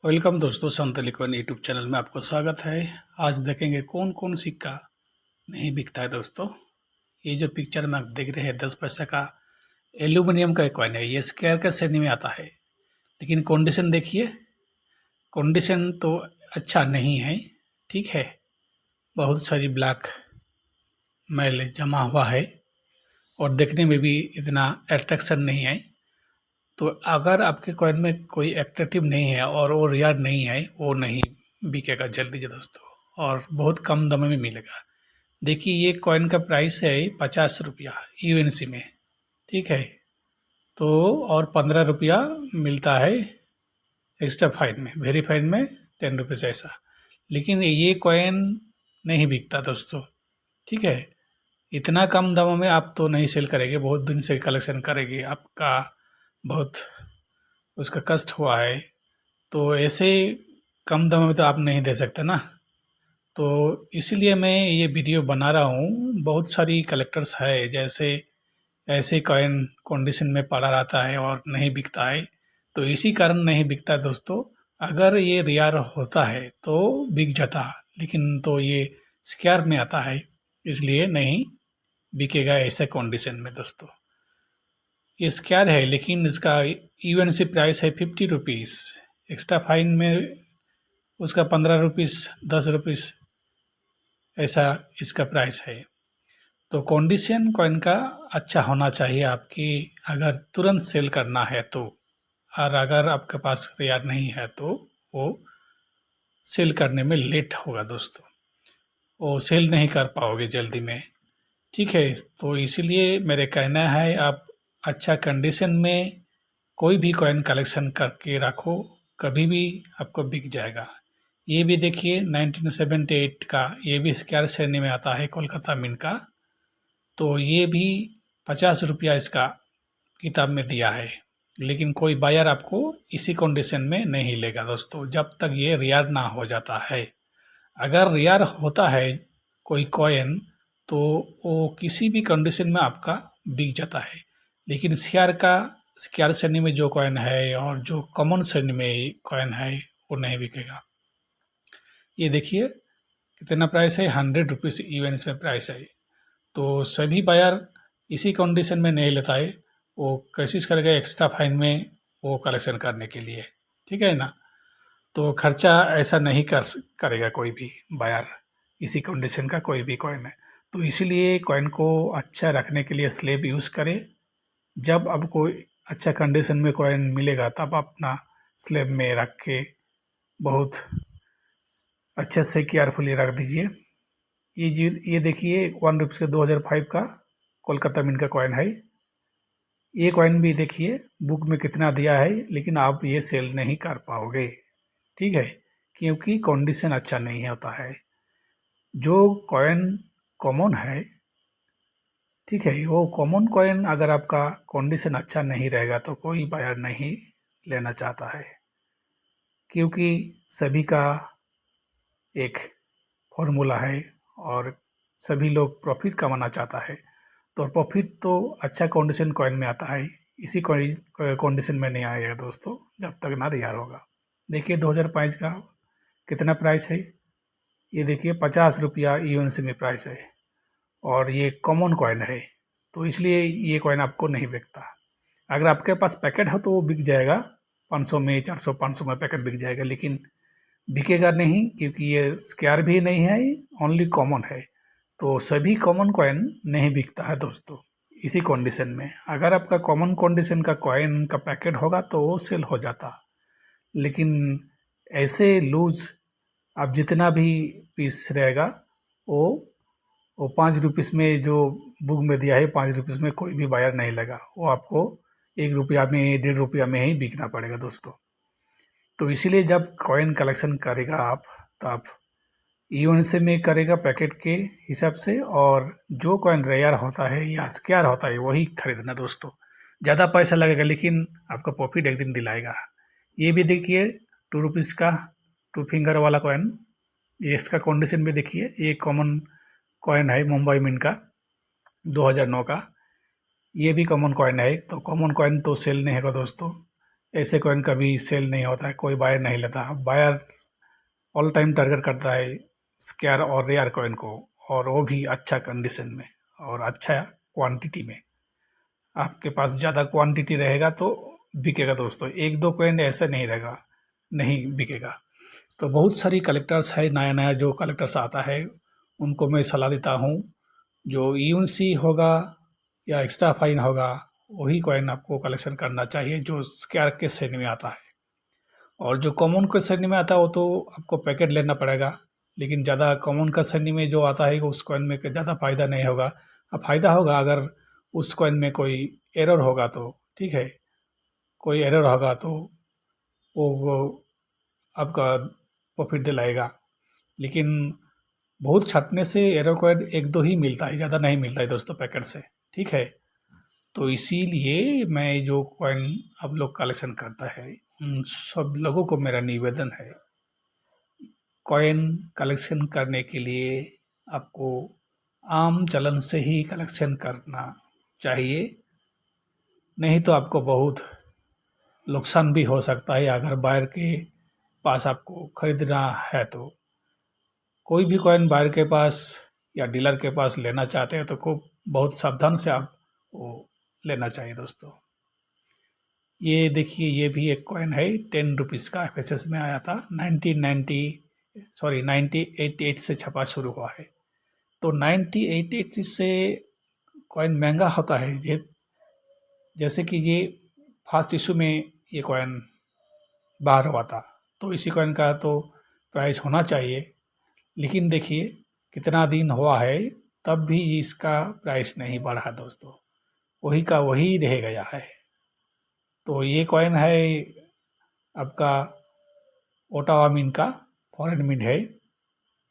Welcome दोस्तों, संत लिखवन YouTube channel में आपको स्वागत है। आज देखेंगे कौन कौन सिक्का नहीं बिकता है दोस्तों। ये जो पिक्चर में आप देख रहे हैं 10 पैसा का एल्यूमिनियम का कॉइन है। ये स्क्वायर के श्रेणी में आता है, लेकिन कंडीशन देखिए, कंडीशन तो अच्छा नहीं है। ठीक है, बहुत सारी ब्लैक मैल जमा हुआ है और देखने में भी इतना अट्रैक्शन नहीं है। तो अगर आपके कॉइन में कोई एट्रैक्टिव नहीं है और वो रेयर नहीं है, वो नहीं बिकेगा जल्दी से दोस्तों, और बहुत कम दाम में मिलेगा। देखिए, ये कॉइन का प्राइस है 50 रुपया यूएनसी में। ठीक है, तो और 15 रुपया मिलता है एक्स्ट्रा फाइन में, वेरीफाइन में 10 रुपीज़ ऐसा। लेकिन ये कॉइन नहीं बिकता दोस्तों। ठीक है, इतना कम दामों में आप तो नहीं सेल करेंगे, बहुत दिन से कलेक्शन करेंगे, आपका बहुत उसका कष्ट हुआ है, तो ऐसे कम दाम में तो आप नहीं दे सकते ना। तो इसीलिए मैं ये वीडियो बना रहा हूँ। बहुत सारी कलेक्टर्स है, जैसे ऐसे कॉइन कंडीशन में पड़ा रहता है और नहीं बिकता है, तो इसी कारण नहीं बिकता दोस्तों। अगर ये रेयर होता है तो बिक जाता, लेकिन तो ये स्क्वायर में आता है, इसलिए नहीं बिकेगा ऐसे कंडीशन में दोस्तों। ये स्क्वायर है, लेकिन इसका यूएनसी प्राइस है 50 रुपीज़। एक्स्ट्रा फाइन में उसका 15 रुपीज़ 10 रुपीज़ ऐसा इसका प्राइस है। तो कंडीशन कॉइन का अच्छा होना चाहिए आपकी, अगर तुरंत सेल करना है तो। और अगर आपके पास रेयर नहीं है तो वो सेल करने में लेट होगा दोस्तों, वो सेल नहीं कर पाओगे जल्दी में। ठीक है, तो इसीलिए मेरे कहना है, आप अच्छा कंडीशन में कोई भी कॉइन कलेक्शन करके रखो, कभी भी आपको बिक जाएगा। ये भी देखिए 1978 का, ये भी स्क्वायर श्रेणी में आता है, कोलकाता मिंट का। तो ये भी 50 रुपया इसका किताब में दिया है, लेकिन कोई बायर आपको इसी कंडीशन में नहीं लेगा दोस्तों, जब तक ये रेयर ना हो जाता है। अगर रेयर होता है कोई कॉइन तो वो किसी भी कंडीशन में आपका बिक जाता है, लेकिन स्क्वायर श्रेणी में जो कॉइन है और जो कॉमन श्रेणी में कॉइन है वो नहीं बिकेगा। ये देखिए कितना प्राइस है, 100 रुपीज़ यूएनसी में प्राइस है। तो सभी बायर इसी कंडीशन में नहीं लेता है, वो कोशिश करेगा एक्स्ट्रा फाइन में वो कलेक्शन करने के लिए। ठीक है ना, तो खर्चा ऐसा नहीं करेगा कोई भी बायर इसी कंडीशन का कोई भी कॉइन है। तो इसीलिए कॉइन को अच्छा रखने के लिए स्लैब यूज़ करें। जब आपको अच्छा कंडीशन में कॉइन मिलेगा तब अपना स्लैब में रख के बहुत अच्छे से केयरफुली रख दीजिए। ये देखिए 1 रुपीज़ के 2005 का कोलकाता मिंट का कॉइन है। ये कॉइन भी देखिए बुक में कितना दिया है, लेकिन आप ये सेल नहीं कर पाओगे। ठीक है, क्योंकि कंडीशन अच्छा नहीं होता है। जो कॉइन कॉमन है, ठीक है, वो कॉमन कॉइन अगर आपका कंडीशन अच्छा नहीं रहेगा तो कोई बायर नहीं लेना चाहता है, क्योंकि सभी का एक फॉर्मूला है और सभी लोग प्रॉफिट कमाना चाहता है। तो प्रॉफिट तो अच्छा कंडीशन कॉइन में आता है, इसी कंडीशन में नहीं आएगा दोस्तों जब तक ना रेयर होगा। देखिए 2005 का कितना प्राइस है, ये देखिए 50 रुपया यूएनसी में प्राइस है, और ये कॉमन कॉइन है, तो इसलिए ये कॉइन आपको नहीं बिकता। अगर आपके पास पैकेट हो तो वो बिक जाएगा, 500 में 400 500 में पैकेट बिक जाएगा, लेकिन बिकेगा नहीं, क्योंकि ये स्क्वायर भी नहीं है, ओनली कॉमन है। तो सभी कॉमन कॉइन नहीं बिकता है दोस्तों इसी कंडीशन में। अगर आपका कॉमन कंडीशन का कॉइन का पैकेट होगा तो वो सेल हो जाता, लेकिन ऐसे लूज आप जितना भी पीस रहेगा वो 5 रुपीज़ में जो बुक में दिया है, 5 रुपीज़ में कोई भी बायर नहीं लगा, वो आपको 1 रुपया में 1.5 रुपया में ही बिकना पड़ेगा दोस्तों। तो इसीलिए जब कॉइन कलेक्शन करेगा आप, तो आप यूएनसी में करेगा पैकेट के हिसाब से, और जो कॉइन रेयर होता है या स्क्वायर होता है वही खरीदना दोस्तों। ज़्यादा पैसा लगेगा, लेकिन आपका प्रॉफिट एक दिन दिलाएगा। ये भी देखिए 2 रुपीज़ का 2 फिंगर वाला कॉइन, ये इसका कंडीशन भी देखिए। ये कॉमन कॉइन है मुंबई मिंट का 2009 का, ये भी कॉमन कॉइन है। तो कॉमन कॉइन तो सेल नहीं होगा दोस्तों, ऐसे कॉइन कभी सेल नहीं होता है, कोई बायर नहीं लेता। बायर ऑल टाइम टारगेट करता है स्क्वायर और रेयर कॉइन को, और वो भी अच्छा कंडीशन में और अच्छा क्वांटिटी में। आपके पास ज़्यादा क्वांटिटी रहेगा तो बिकेगा दोस्तों, एक दो कॉइन ऐसे नहीं रहेगा, नहीं बिकेगा। तो बहुत सारी कलेक्टर्स है, नया नया जो कलेक्टर्स आता है उनको मैं सलाह देता हूँ, जो यूएनसी होगा या एक्स्ट्रा फाइन होगा वही कॉइन आपको कलेक्शन करना चाहिए, जो स्क्वायर के श्रेणी में आता है। और जो कॉमन के श्रेणी में आता है वो तो आपको पैकेट लेना पड़ेगा, लेकिन ज़्यादा कॉमन का श्रेणी में जो आता है उस कॉइन में ज़्यादा फ़ायदा नहीं होगा। फ़ायदा होगा अगर उस कॉइन में कोई एरर होगा तो, ठीक है, कोई एरर होगा तो वो आपका प्रॉफिट दिलाएगा। लेकिन बहुत छाँटने से एरर कॉइन एक दो ही मिलता है, ज़्यादा नहीं मिलता है दोस्तों पैकेट से, ठीक है। तो इसीलिए मैं जो कॉइन आप लोग कलेक्शन करता है उन सब लोगों को मेरा निवेदन है, कॉइन कलेक्शन करने के लिए आपको आम चलन से ही कलेक्शन करना चाहिए, नहीं तो आपको बहुत नुकसान भी हो सकता है अगर बायर के पास आपको खरीदना है तो। कोई भी कॉइन बायर के पास या डीलर के पास लेना चाहते हैं तो खूब बहुत सावधान से आप वो लेना चाहिए दोस्तों। ये देखिए, ये भी एक कॉइन है, 10 रुपीज़ का एफएसएस में आया था, 1988 से छपा शुरू हुआ है। तो 1988 से कॉइन महंगा होता है ये, जैसे कि ये फर्स्ट इशू में ये कॉइन बाहर हुआ था, तो इसी कॉइन का तो प्राइस होना चाहिए। लेकिन देखिए कितना दिन हुआ है तब भी इसका प्राइस नहीं बढ़ा दोस्तों, वही का वही रह गया है। तो ये कॉइन है आपका ओटावा मिंट का, फॉरेन मिंट है।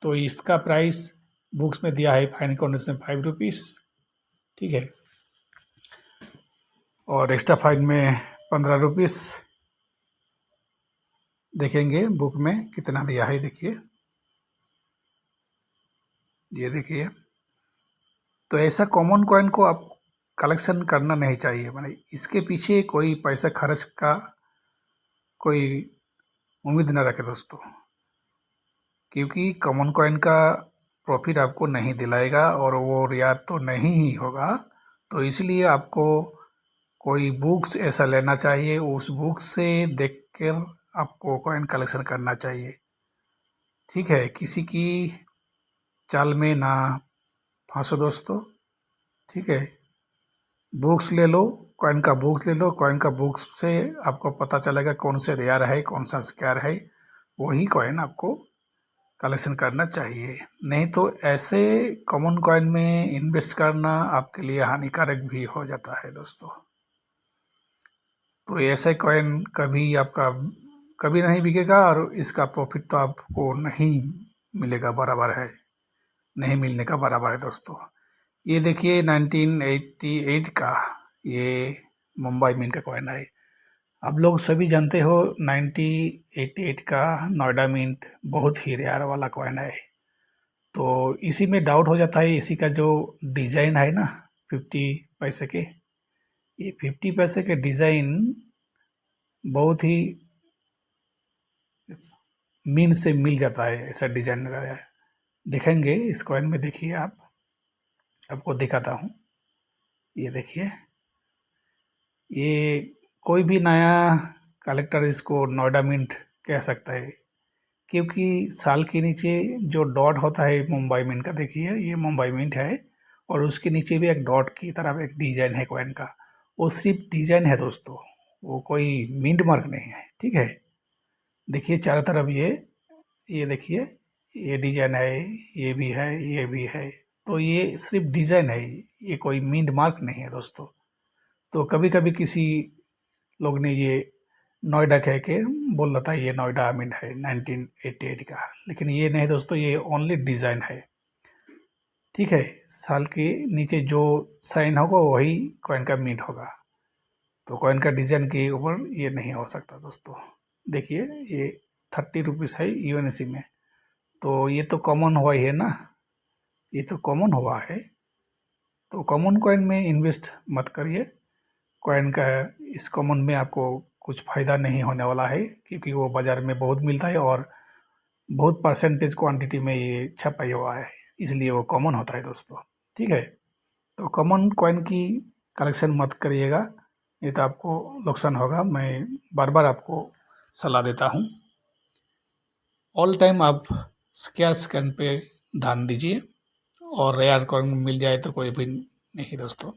तो इसका प्राइस बुक्स में दिया है फाइन कंडीशन 5 रुपीज़, ठीक है, और एक्स्ट्रा फाइन में 15 रुपीज़। देखेंगे बुक में कितना दिया है, देखिए ये देखिए। तो ऐसा कॉमन कॉइन को आप कलेक्शन करना नहीं चाहिए, माने इसके पीछे कोई पैसा खर्च का कोई उम्मीद न रखे दोस्तों, क्योंकि कॉमन कॉइन का प्रॉफिट आपको नहीं दिलाएगा और वो रियायत तो नहीं ही होगा। तो इसलिए आपको कोई बुक्स ऐसा लेना चाहिए, उस बुक से देख कर आपको कॉइन कलेक्शन करना चाहिए, ठीक है। किसी की चाल में ना फंसो दोस्तों, ठीक है। बुक्स ले लो, कॉइन का बुक्स ले लो, कॉइन का बुक्स से आपको पता चलेगा कौन से रेयर है कौन सा स्क्वायर है, वही कॉइन आपको कलेक्शन करना चाहिए। नहीं तो ऐसे कॉमन कॉइन में इन्वेस्ट करना आपके लिए हानिकारक भी हो जाता है दोस्तों। तो ऐसे कॉइन कभी आपका कभी नहीं बिकेगा और इसका प्रॉफिट तो आपको नहीं मिलेगा, बराबर है, नहीं मिलने का बराबर है दोस्तों। ये देखिए 1988 का ये मुंबई मिंट का कॉइन है। आप लोग सभी जानते हो 1988 का नोएडा मिंट बहुत ही रेयर वाला कॉइन है। तो इसी में डाउट हो जाता है, इसी का जो डिज़ाइन है ना 50 पैसे के, ये 50 पैसे के डिज़ाइन बहुत ही मीन से मिल जाता है, ऐसा डिज़ाइन लगाया है। दिखेंगे इस कॉइन में, देखिए आप, आपको दिखाता हूँ, ये देखिए। ये कोई भी नया कलेक्टर इसको नोएडा मिंट कह सकता है, क्योंकि साल के नीचे जो डॉट होता है मुंबई मिंट का, देखिए ये मुंबई मिंट है और उसके नीचे भी एक डॉट की तरफ एक डिज़ाइन है कॉइन का, वो सिर्फ डिज़ाइन है दोस्तों, वो कोई मिंट मार्क नहीं है, ठीक है। देखिए चारों तरफ ये देखिए, ये डिज़ाइन है, ये भी है, ये भी है। तो ये सिर्फ डिज़ाइन है, ये कोई मिंट मार्क नहीं है दोस्तों। तो कभी कभी किसी लोग ने ये नोएडा कह के बोल रहा था ये नोएडा मिंट है 1988 का, लेकिन ये नहीं दोस्तों, ये ओनली डिज़ाइन है, ठीक है। साल के नीचे जो साइन होगा वही कॉइन का मिंट होगा, तो कॉइन का डिज़ाइन के ऊपर ये नहीं हो सकता दोस्तों। देखिए ये 30 रुपीज़ है यूएनसी में, तो ये तो कॉमन हुआ ही है ना, ये तो कॉमन हुआ है। तो कॉमन कॉइन में इन्वेस्ट मत करिए, कॉइन का इस कॉमन में आपको कुछ फ़ायदा नहीं होने वाला है, क्योंकि वो बाज़ार में बहुत मिलता है और बहुत परसेंटेज क्वांटिटी में ये छपाई हुआ है, इसलिए वो कॉमन होता है दोस्तों। ठीक है, तो कॉमन कॉइन की कलेक्शन मत करिएगा, नहीं तो आपको नुकसान होगा। मैं बार बार आपको सलाह देता हूँ। ऑल टाइम आप स्क्वायर स्कैन पे ध्यान दीजिए, और रेयर कॉइन मिल जाए तो कोई भी नहीं दोस्तों।